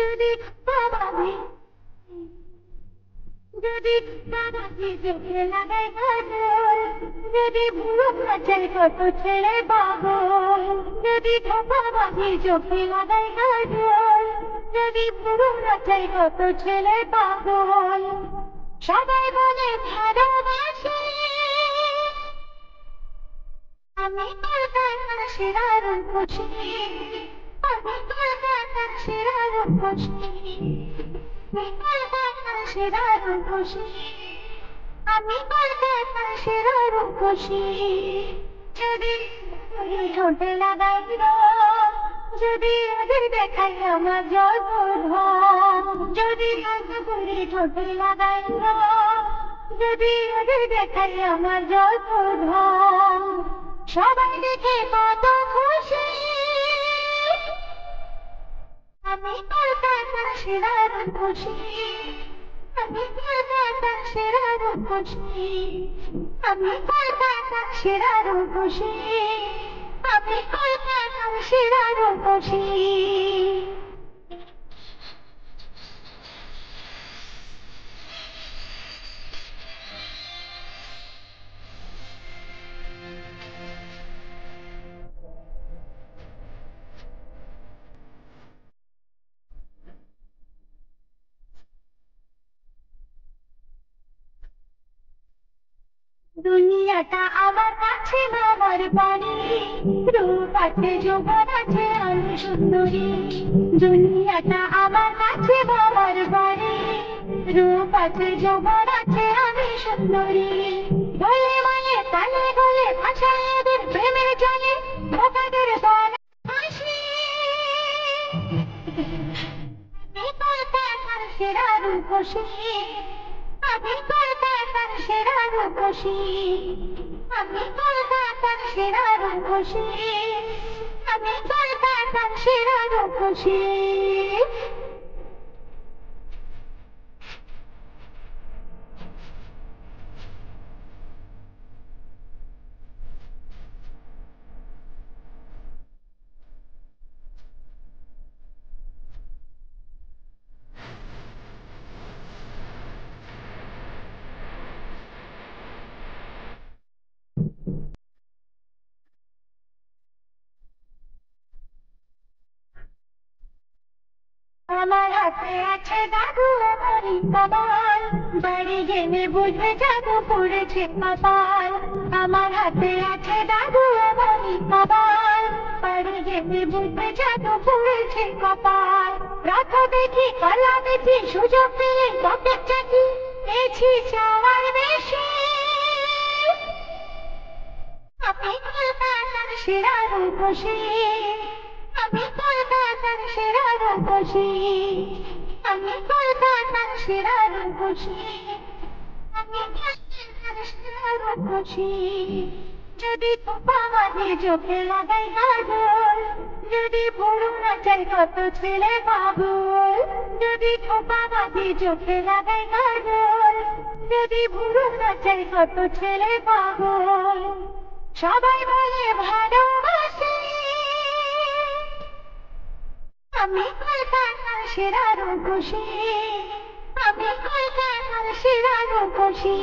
যদি বাবাজি যদি বাবাজি চোখে লাগাই কাজল, যদি ভুরু নাচাই কত ছেলে পাগল, যদি বাবাজি চোখে লাগাই কাজল, যদি ভুরু নাচাই কত ছেলে পাগল। সবাই বলে ভালোবাসি, আমি কলকাতার সেরা রূপসী, আমি কলকাতার সেরা রূপসী, আমি কলকাতার সেরা রূপসী, আমি কলকাতার সেরা রূপসী। যদি ঠোঁটে লাগাই রং, যদি ওদের দেখাই আমার জগৎ, যদি করি ঠোঁটে লাগাই রং, যদি ওদের দেখাই আমার জগৎ, সবাই দেখে কত খুশি, আমি কলকাতার সেরা রূপসী, আমি কলকাতার সেরা রূপসী, আমি কলকাতার সেরা রূপসী, আমি কলকাতার সেরা রূপসী। দুনিয়াটা আমার কাছে আমার বাড়ি, রূপ আছে যৌবন আছে আমি সুন্দরী। দুনিয়াটা আমার কাছে আমার বাড়ি, রূপ আছে যৌবন আছে আমি সুন্দরী। বলে বলে তালে গলে ভাষায় এদের প্রেমের জলে বোকাদের বলে হাসি, আমি কলকাতার সেরা রূপসী, আমি কলকাতার সেরা রূপসী, আমি কলকাতার সেরা রূপসী, আমি কলকাতার সেরা রূপসী। আমার হাতে আছে জাদু এমনই কামাল, বাড়ি গেলে বুঝবে জাদু পড়েছে কপাল। আমার হাতে আছে জাদু এমনই কামাল, বাড়ি গেলে বুঝবে জাদু পড়েছে কপাল। রাত দেখি কলা দেখি সুযোগ পেলে পকেট চাকি, পেয়েছি চাওয়ার বেশি, আমি কলকাতার সেরা রূপসী, আমি কলকাতার সেরা রূপসী, আমি কলকাতার সেরা রূপসী, আমি কলকাতার সেরা রূপসী। যদি বাবাজি চোখে লাগাই কাজল, যদি ভুরু নাচাই কত ছেলে পাগল, যদি বাবাজি চোখে লাগাই কাজল, যদি ভুরু নাচাই কত ছেলে পাগল। সবাই বলে ভালোবাসি, আমি কলকাতার সেরা রূপসী, আমি কলকাতার সেরা রূপসী।